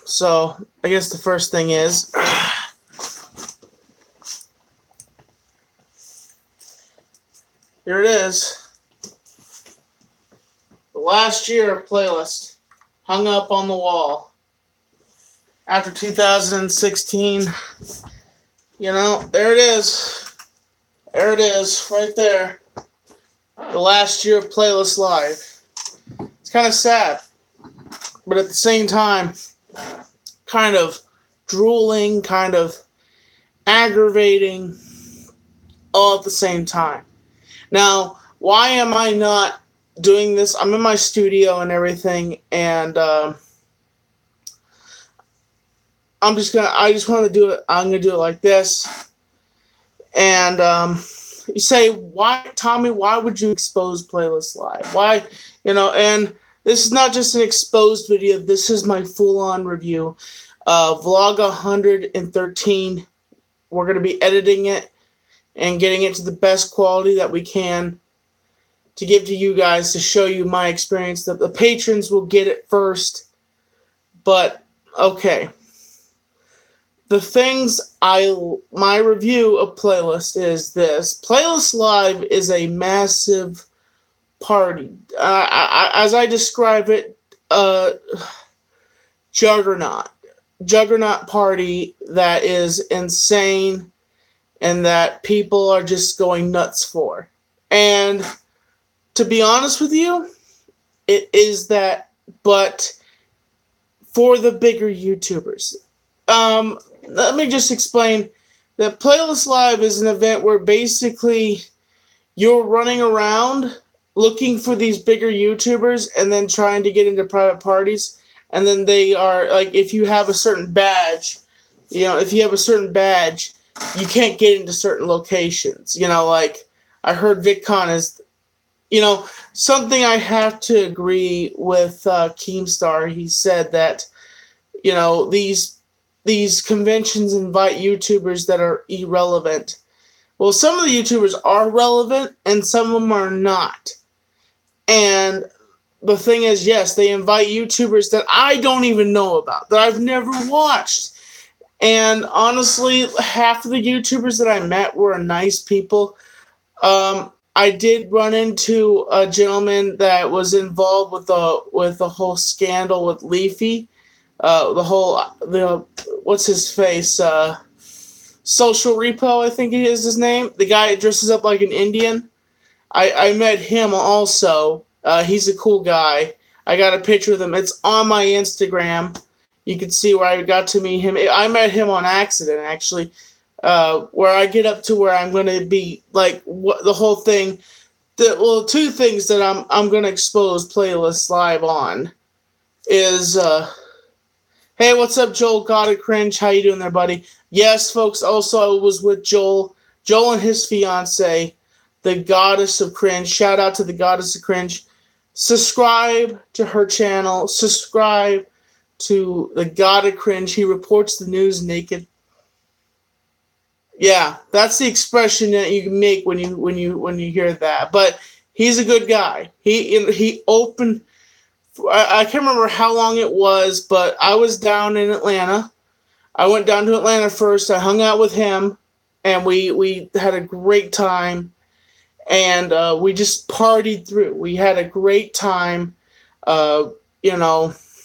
So I guess the first thing is here it is. The last year playlist hung up on the wall after 2016. You know, there it is. There it is, right there. The last year of Playlist Live. It's kind of sad, but at the same time, kind of drooling, kind of aggravating, all at the same time. Now, why am I not doing this? I'm in my studio and everything, and I just want to do it. I'm going to do it like this. And you say, why, Tommy, why would you expose Playlist Live? Why, and this is not just an exposed video. This is my full-on review. Vlog 113. We're going to be editing it and getting it to the best quality that we can to give to you guys, to show you my experience. The patrons will get it first. But, okay. The things my review of Playlist is this. Playlist Live is a massive party. As I describe it, juggernaut party that is insane and that people are just going nuts for. And to be honest with you, it is that, but for the bigger YouTubers. Let me just explain that Playlist Live is an event where basically you're running around looking for these bigger YouTubers and then trying to get into private parties. And then they are, like, if you have a certain badge, you can't get into certain locations. Like, I heard VidCon is, something I have to agree with Keemstar. He said that, these conventions invite YouTubers that are irrelevant. Well, some of the YouTubers are relevant, and some of them are not. And the thing is, yes, they invite YouTubers that I don't even know about, that I've never watched. And honestly, half of the YouTubers that I met were nice people. I did run into a gentleman that was involved with the whole scandal with Leafy. What's his face? Social Repo, I think is his name. The guy that dresses up like an Indian. I met him also. He's a cool guy. I got a picture of him. It's on my Instagram. You can see where I got to meet him. I met him on accident, actually. Where I get up to where I'm going to be, like, the whole thing. Two things that I'm going to expose Playlist Live on is... Hey, what's up, Joel? Gotta Cringe. How you doing there, buddy? Yes, folks, also I was with Joel and his fiance, the Goddess of Cringe. Shout out to the Goddess of Cringe. Subscribe to her channel. Subscribe to the God of Cringe. He reports the news naked. Yeah, that's the expression that you can make when you hear that. But he's a good guy. He opened... I can't remember how long it was, but I was down in Atlanta. I went down to Atlanta first. I hung out with him, and we had a great time, and we just partied through. We had a great time. It was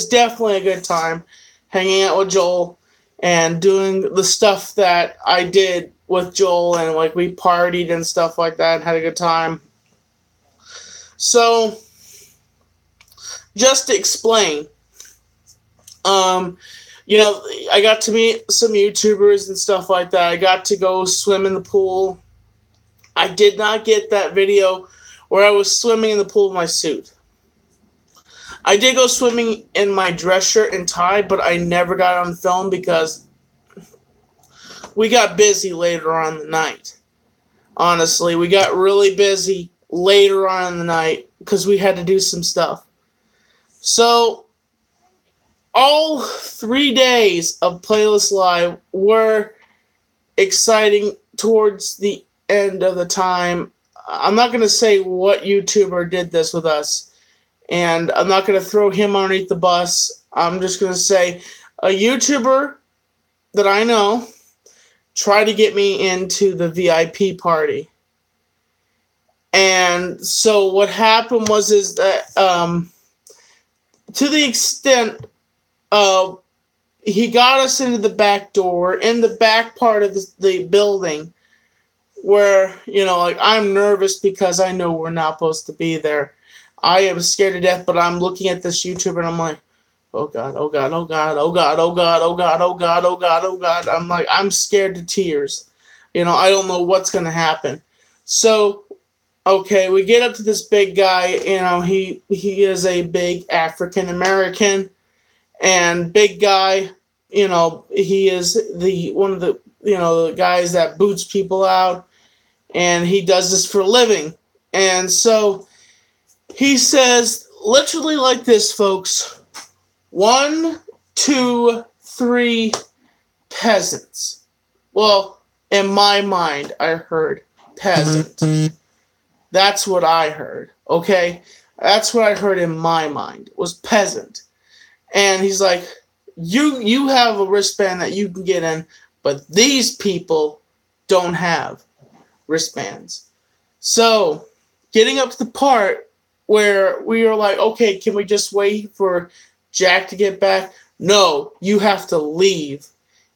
definitely a good time hanging out with Joel and doing the stuff that I did with Joel, and like we partied and stuff like that and had a good time. So, just to explain, I got to meet some YouTubers and stuff like that. I got to go swim in the pool. I did not get that video where I was swimming in the pool in my suit. I did go swimming in my dress shirt and tie, but I never got on film because we got busy later on in the night. Honestly, we got really busy later on in the night because we had to do some stuff. So, all 3 days of Playlist Live were exciting towards the end of the time. I'm not going to say what YouTuber did this with us, And I'm not going to throw him underneath the bus. I'm just going to say a YouTuber that I know tried to get me into the VIP party. And so what happened is that to the extent he got us into the back door, in the back part of the building, where, like, I'm nervous because I know we're not supposed to be there. I am scared to death, but I'm looking at this YouTuber and I'm like, oh God, oh God, oh God, oh God, oh God, oh God, oh God, oh God, oh God. I'm like, I'm scared to tears. I don't know what's going to happen. So, okay, we get up to this big guy. He is a big African American and big guy. He is one of the guys that boots people out, and he does this for a living. And so he says, literally like this, folks: 1, 2, 3 peasants. Well, in my mind, I heard peasant. That's what I heard, okay? That's what I heard in my mind, was peasant. And he's like, you have a wristband that you can get in, but these people don't have wristbands. So, getting up to the part where we were like, okay, can we just wait for Jack to get back? No, you have to leave.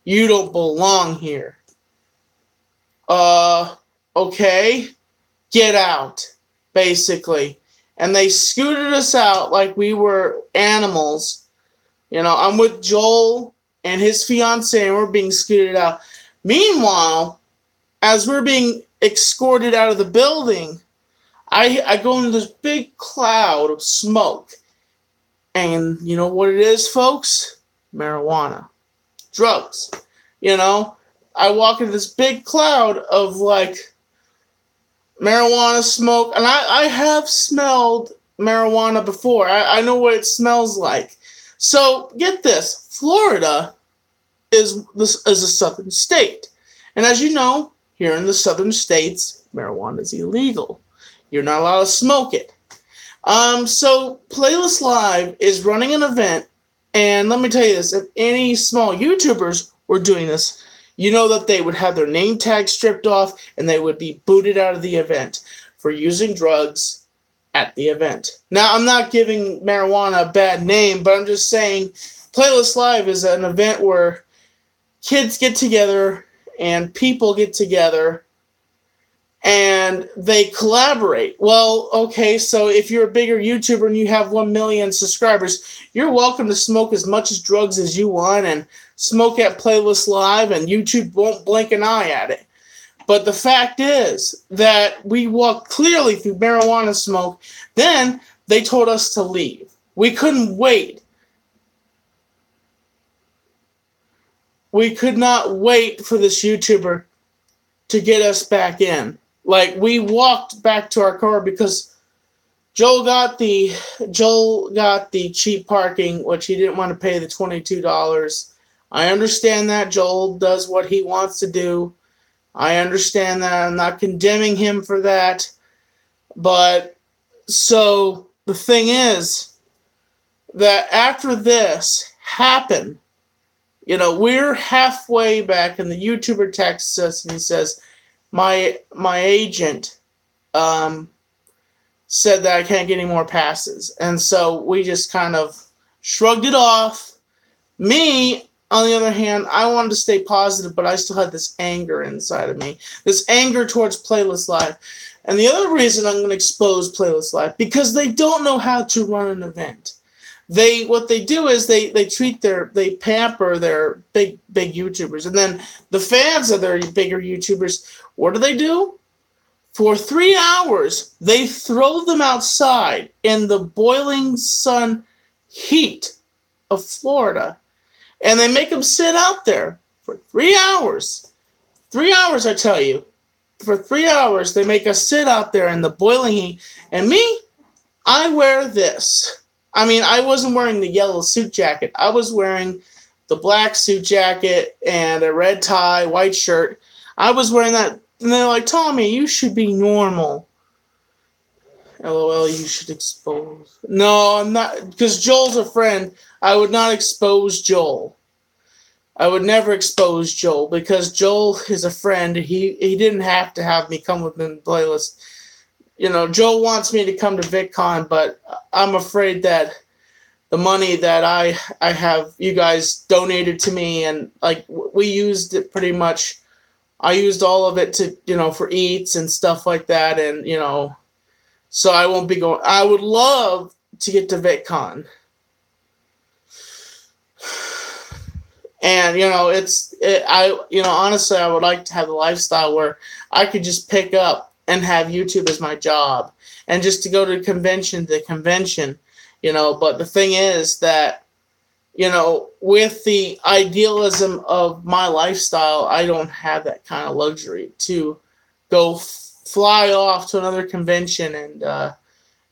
You don't belong here. Okay, get out, basically. And they scooted us out like we were animals. I'm with Joel and his fiancée, and we're being scooted out. Meanwhile, as we're being escorted out of the building, I go into this big cloud of smoke. And you know what it is, folks? Marijuana. Drugs. I walk into this big cloud of, like, marijuana smoke. And I have smelled marijuana before. I know what it smells like. So, get this. Florida is a southern state. And as you know, here in the southern states, marijuana is illegal. You're not allowed to smoke it. So Playlist Live is running an event, and let me tell you this: if any small YouTubers were doing this, you know that they would have their name tag stripped off and they would be booted out of the event for using drugs at the event. Now, I'm not giving marijuana a bad name, but I'm just saying Playlist Live is an event where kids get together and people get together and they collaborate. Well, okay, so if you're a bigger YouTuber and you have 1 million subscribers, you're welcome to smoke as much as drugs as you want and smoke at Playlist Live, and YouTube won't blink an eye at it. But the fact is that we walked clearly through marijuana smoke. Then they told us to leave. We couldn't wait. We could not wait for this YouTuber to get us back in. Like, we walked back to our car because Joel got the cheap parking, which he didn't want to pay the $22. I understand that. Joel does what he wants to do. I understand that. I'm not condemning him for that. But, so, the thing is that after this happened, we're halfway back, and the YouTuber texts us, and he says, my agent said that I can't get any more passes. And so we just kind of shrugged it off. Me, on the other hand, I wanted to stay positive, but I still had this anger inside of me. This anger towards Playlist Live. And the other reason I'm going to expose Playlist Live, because they don't know how to run an event. What they do is they pamper their big YouTubers, and then the fans of their bigger YouTubers, what do? For 3 hours, they throw them outside in the boiling sun heat of Florida, and they make them sit out there for 3 hours. 3 hours, I tell you. For 3 hours, they make us sit out there in the boiling heat, and me, I wear this. I mean, I wasn't wearing the yellow suit jacket. I was wearing the black suit jacket and a red tie, white shirt. I was wearing that. And they're like, Tommy, you should be normal. LOL, you should expose. No, I'm not, because Joel's a friend. I would not expose Joel. I would never expose Joel because Joel is a friend. He didn't have to have me come with him playlist. Joel wants me to come to VidCon, but I'm afraid that the money that I have you guys donated to me, and like we used it pretty much. I used all of it to for eats and stuff like that, and so I won't be going. I would love to get to VidCon. And honestly, I would like to have the lifestyle where I could just pick up and have YouTube as my job, and just to go to convention to convention, But the thing is that, with the idealism of my lifestyle, I don't have that kind of luxury to go fly off to another convention and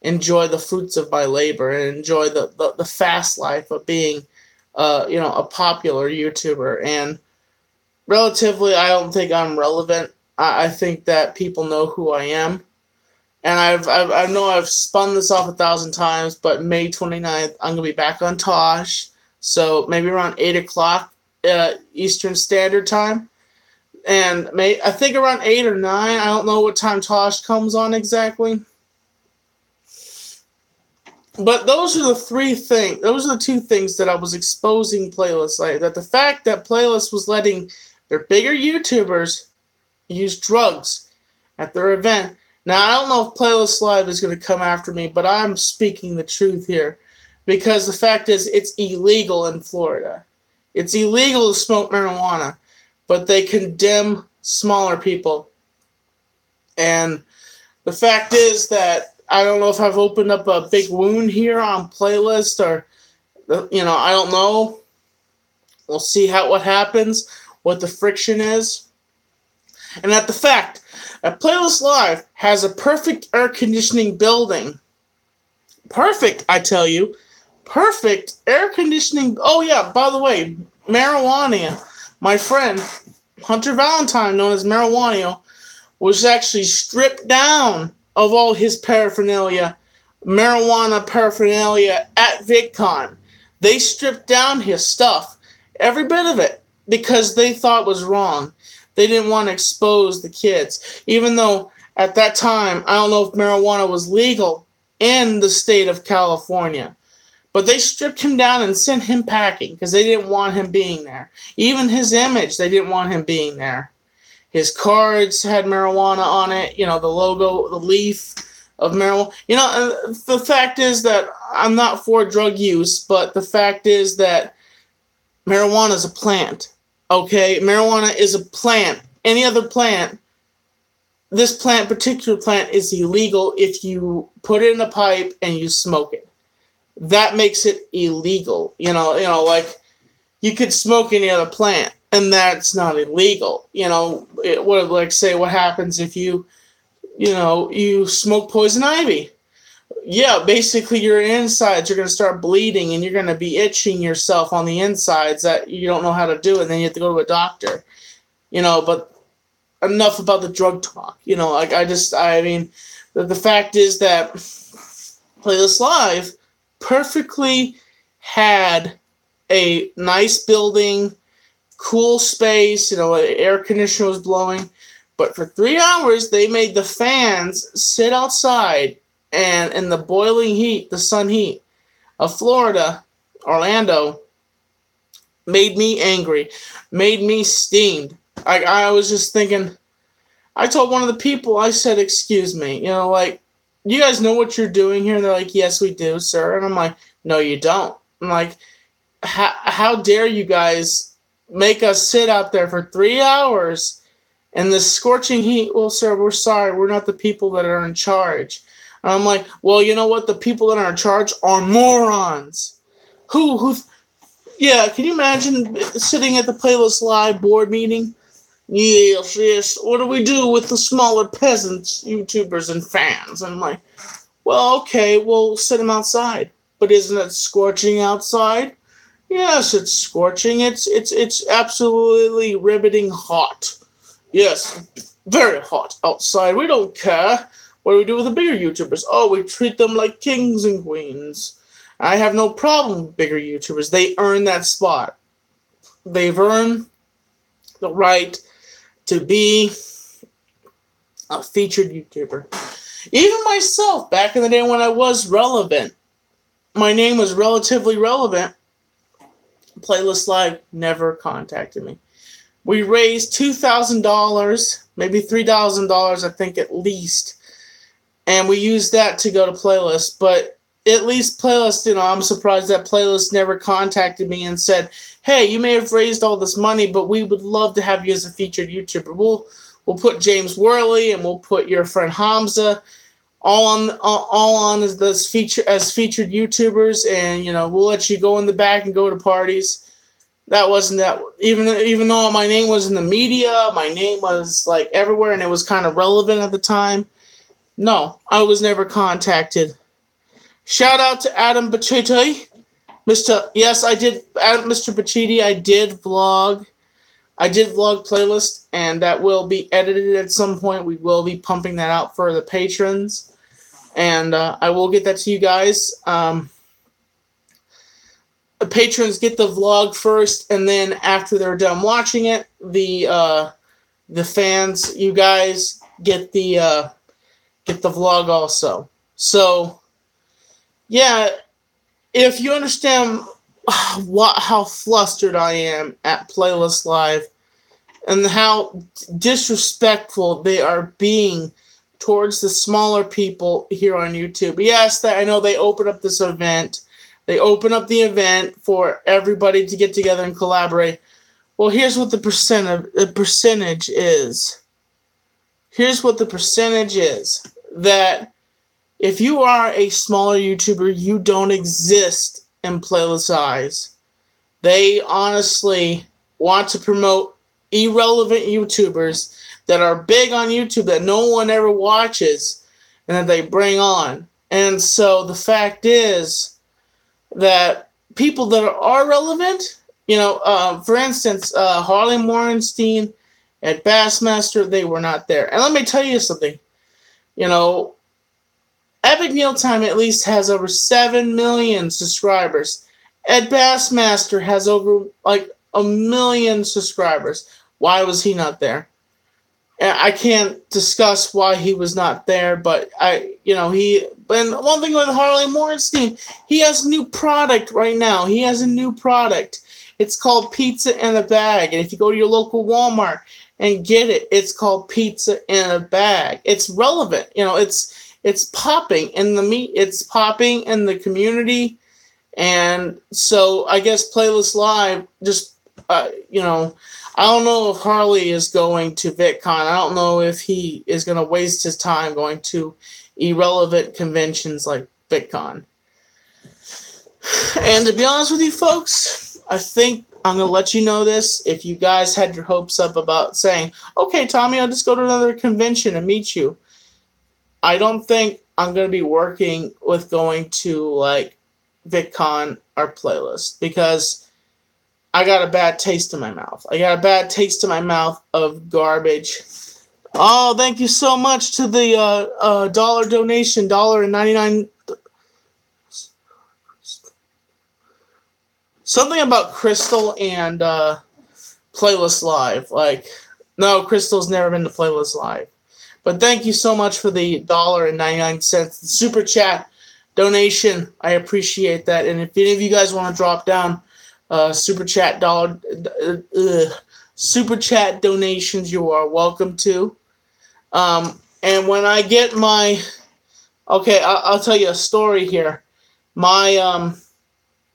enjoy the fruits of my labor and enjoy the fast life of being a popular YouTuber. And relatively, I don't think I'm relevant. I think that people know who I am. And I know I've spun this off 1,000 times, but May 29th, I'm going to be back on Tosh. So maybe around 8 o'clock Eastern Standard Time. And I think around 8 or 9. I don't know what time Tosh comes on exactly. But those are the three things. Those are the two things that I was exposing Playlist. Like that, the fact that Playlist was letting their bigger YouTubers use drugs at their event. Now, I don't know if Playlist Live is going to come after me, but I'm speaking the truth here. Because the fact is, it's illegal in Florida. It's illegal to smoke marijuana, but they condemn smaller people. And the fact is that I don't know if I've opened up a big wound here on Playlist, or, I don't know. We'll see what happens, what the friction is. And that the fact that Playlist Live has a perfect air conditioning building. Perfect, I tell you. Perfect air conditioning. Oh, yeah, by the way, Marijuana, my friend, Hunter Valentine, known as Marijuana, was actually stripped down of all his paraphernalia, marijuana paraphernalia at VidCon. They stripped down his stuff, every bit of it, because they thought it was wrong. They didn't want to expose the kids, even though at that time, I don't know if marijuana was legal in the state of California. But they stripped him down and sent him packing because they didn't want him being there. Even his image, they didn't want him being there. His cards had marijuana on it, the logo, the leaf of marijuana. The fact is that I'm not for drug use, but the fact is that marijuana is a plant, okay? Marijuana is a plant. Any other plant, this particular plant, is illegal if you put it in a pipe and you smoke it. That makes it illegal. Like you could smoke any other plant, and that's not illegal. What happens if you smoke poison ivy? Yeah, basically your insides are going to start bleeding, and you're going to be itching yourself on the insides that you don't know how to do, and then you have to go to a doctor. But enough about the drug talk. The fact is that Playlist Live perfectly had a nice building, cool space, air conditioner was blowing, but for 3 hours they made the fans sit outside and in the boiling heat, the sun heat of Florida, Orlando, made me angry, made me steamed. I was just thinking, I told one of the people, I said, excuse me, you guys know what you're doing here? And they're like, yes, we do, sir. And I'm like, no, you don't. I'm like, how dare you guys make us sit out there for 3 hours in the scorching heat? Well, sir, we're sorry. We're not the people that are in charge. And I'm like, well, you know what? The people that are in charge are morons. Yeah, can you imagine sitting at the Playlist Live board meeting? Yes. What do we do with the smaller peasants, YouTubers, and fans? And I'm like, well, okay, we'll sit them outside. But isn't it scorching outside? Yes, it's scorching. It's absolutely riveting hot. Yes, very hot outside. We don't care. What do we do with the bigger YouTubers? Oh, we treat them like kings and queens. I have no problem with bigger YouTubers. They earn that spot. They've earned the right to be a featured YouTuber. Even myself, back in the day when I was relevant, my name was relatively relevant, Playlist Live never contacted me. We raised $2,000, maybe $3,000, I think at least, and we used that to go to Playlist. But at least Playlist, I'm surprised that Playlist never contacted me and said, "Hey, you may have raised all this money, but we would love to have you as a featured YouTuber. We'll put James Worley and we'll put your friend Hamza all on as featured YouTubers, and we'll let you go in the back and go to parties." That wasn't that. Even though my name was in the media, my name was like everywhere, and it was kind of relevant at the time. No, I was never contacted. Shout out to Adam Bacchetti. Yes, I did. Mr. Bacchetti, I did vlog. I did vlog Playlist, and that will be edited at some point. We will be pumping that out for the patrons, and I will get that to you guys. The patrons get the vlog first, and then after they're done watching it, the fans, you guys, get the vlog also. So, yeah, if you understand how flustered I am at Playlist Live and how disrespectful they are being towards the smaller people here on YouTube. Yes, I know they open up this event. They open up the event for everybody to get together and collaborate. Well, here's what the percentage is. Here's what the percentage is. That if you are a smaller YouTuber, you don't exist in Playlist eyes. They honestly want to promote irrelevant YouTubers that are big on YouTube that no one ever watches and that they bring on. And so the fact is that people that are relevant, for instance, Harley Morenstein and Bassmaster, they were not there. And let me tell you something. Epic Mealtime at least has over 7 million subscribers. Ed Bassmaster has over like 1 million subscribers. Why was he not there? I can't discuss why he was not there, but and one thing with Harley Morenstein, he has a new product right now. He has a new product. It's called Pizza in a Bag. And if you go to your local Walmart and get it, it's called Pizza in a Bag. It's relevant. It's popping in it's popping in the community. And so I guess Playlist Live just, I don't know if Harley is going to VidCon. I don't know if he is going to waste his time going to irrelevant conventions like VidCon. And to be honest with you folks, I think I'm going to let you know this. If you guys had your hopes up about saying, "Okay, Tommy, I'll just go to another convention and meet you," I don't think I'm going to be working with going to like VidCon or Playlist, because I got a bad taste in my mouth. I got a bad taste in my mouth of garbage. Oh, thank you so much to the dollar donation, $1.99. Something about Crystal and Playlist Live. No, Crystal's never been to Playlist Live. But thank you so much for the $1.99 super chat donation. I appreciate that. And if any of you guys want to drop down super chat donations, you are welcome to. And when I get my, I'll tell you a story here. My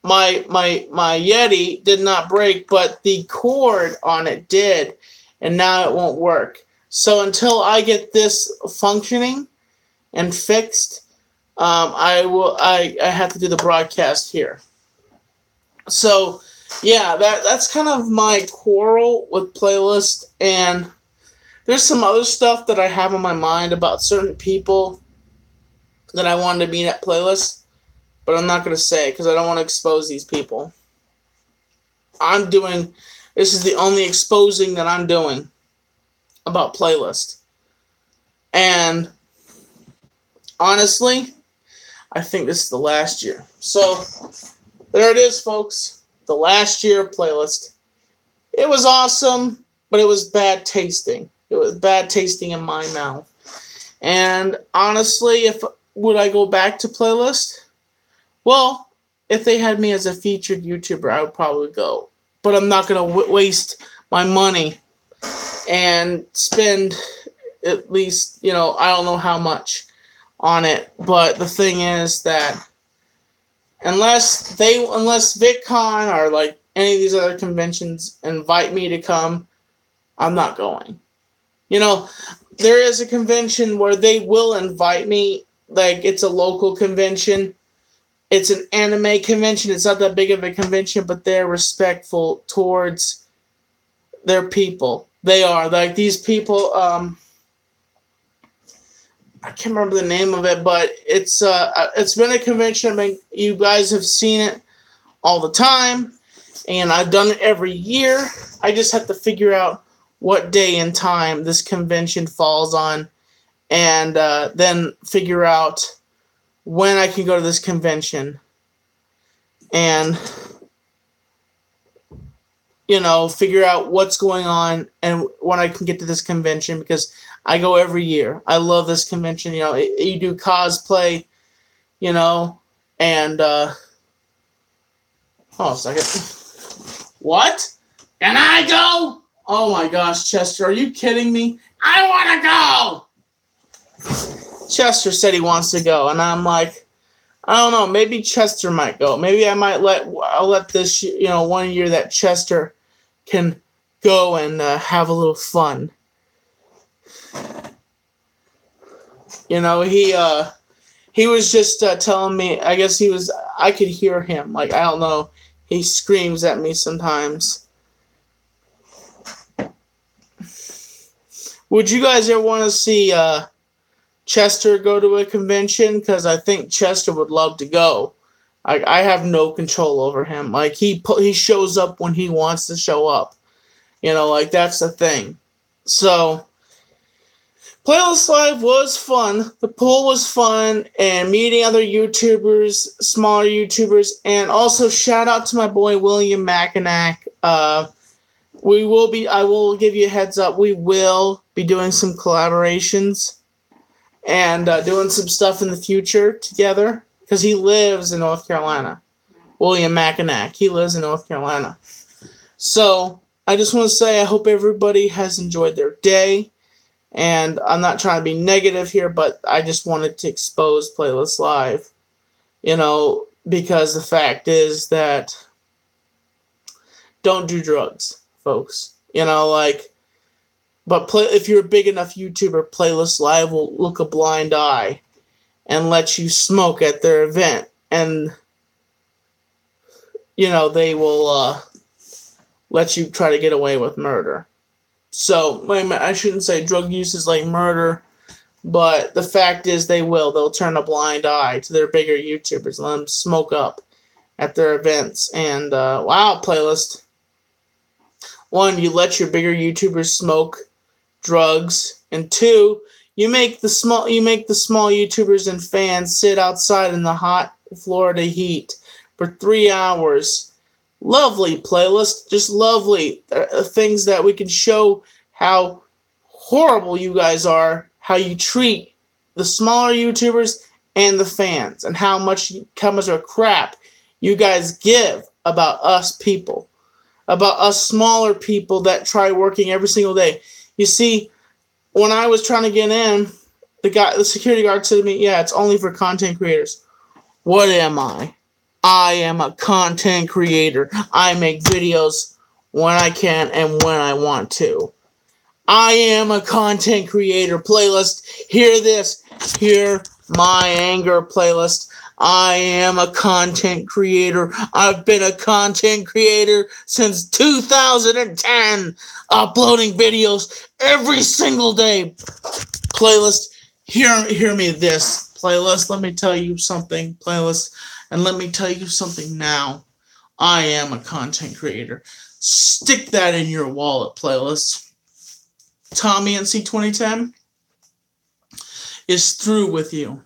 Yeti did not break, but the cord on it did, and now it won't work. So until I get this functioning and fixed, I have to do the broadcast here. So, yeah, that's kind of my quarrel with Playlist, and there's some other stuff that I have on my mind about certain people that I wanted to meet at Playlist, but I'm not going to say because I don't want to expose these people. This is the only exposing that I'm doing about Playlist. And honestly, I think this is the last year. So, there it is, folks. The last year playlist. It was awesome, but it was bad tasting. It was bad tasting in my mouth. And honestly, if would I go back to playlist? Well, if they had me as a featured YouTuber, I would probably go. But I'm not going to waste my money and spend at least, I don't know how much on it. But the thing is that unless VidCon or like any of these other conventions invite me to come, I'm not going. There is a convention where they will invite me, like it's a local convention. It's an anime convention. It's not that big of a convention, but they're respectful towards their people. They are. Like these people, I can't remember the name of it, but it's been a convention. I mean, you guys have seen it all the time, and I've done it every year. I just have to figure out what day and time this convention falls on, and then figure out when I can go to this convention and, figure out what's going on and when I can get to this convention, because I go every year. I love this convention. You do cosplay, and, hold on a second. What? Can I go? Oh my gosh, Chester, are you kidding me? I want to go! Chester said he wants to go, and I'm like, I don't know, maybe Chester might go. Maybe I'll let this, 1 year that Chester can go and have a little fun. He was just telling me, I guess I could hear him, like, I don't know, he screams at me sometimes. Would you guys ever want to see Chester go to a convention? Because I think Chester would love to go. I have no control over him. Like, he shows up when he wants to show up. That's the thing. So, Playlist Live was fun. The pool was fun, and meeting other YouTubers, smaller YouTubers, and also shout out to my boy William Mackinac. I will give you a heads up, we will be doing some collaborations and doing some stuff in the future together, because he lives in North Carolina. William Mackinac, he lives in North Carolina. So, I just want to say I hope everybody has enjoyed their day, and I'm not trying to be negative here, but I just wanted to expose Playlist Live, because the fact is that don't do drugs, folks. But if you're a big enough YouTuber, Playlist Live will look a blind eye and let you smoke at their event. And, they will let you try to get away with murder. So, I shouldn't say drug use is like murder, but the fact is they'll turn a blind eye to their bigger YouTubers and let them smoke up at their events. And, wow, Playlist. One, you let your bigger YouTubers smoke drugs, and two, you make the small YouTubers and fans sit outside in the hot Florida heat for 3 hours. Lovely, Playlist, just lovely. Things that we can show how horrible you guys are, how you treat the smaller YouTubers and the fans, and how much of crap you guys give about us people, about us smaller people that try working every single day. You see, when I was trying to get in, the security guard said to me, yeah, it's only for content creators. What am I? I am a content creator. I make videos when I can and when I want to. I am a content creator. Playlist, hear this. Hear my anger, Playlist. I am a content creator. I've been a content creator since 2010, uploading videos every single day. Playlist, hear me this. Playlist, let me tell you something, Playlist, and let me tell you something now. I am a content creator. Stick that in your wallet, Playlist. Tommy NC 2010 is through with you.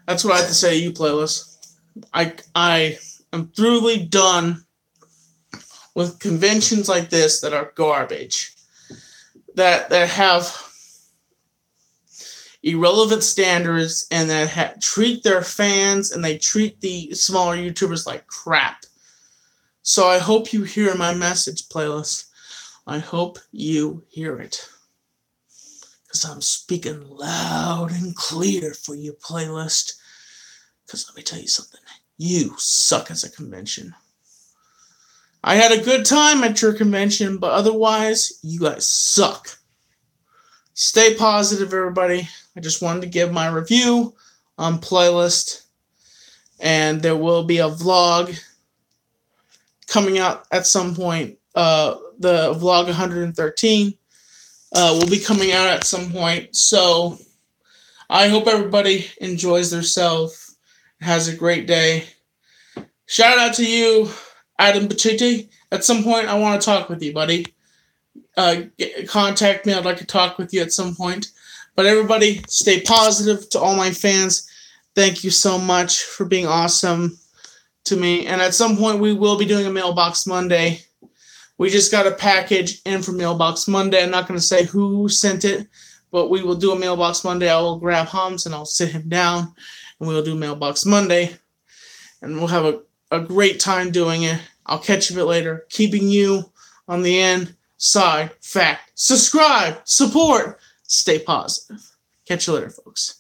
That's what I have to say to you, playlist. I am thoroughly done with conventions like this that are garbage, that have irrelevant standards, and that treat their fans and they treat the smaller YouTubers like crap. So I hope you hear my message, playlist. I hope you hear it. Because I'm speaking loud and clear for you, playlist. Because let me tell you something. You suck as a convention. I had a good time at your convention, but otherwise, you guys suck. Stay positive, everybody. I just wanted to give my review on playlist. And there will be a vlog coming out at some point. The vlog 113 will be coming out at some point. So I hope everybody enjoys themselves, has a great day. Shout out to you, Adam Bachiti. At some point, I want to talk with you, buddy. Contact me. I'd like to talk with you at some point. But everybody, stay positive. To all my fans, thank you so much for being awesome to me. And at some point, we will be doing a Mailbox Monday. We just got a package in from Mailbox Monday. I'm not going to say who sent it, but we will do a Mailbox Monday. I will grab Hamza and I'll sit him down, and we'll do Mailbox Monday. And we'll have a great time doing it. I'll catch you a bit later. Keeping you on the inside fact. Subscribe, support, stay positive. Catch you later, folks.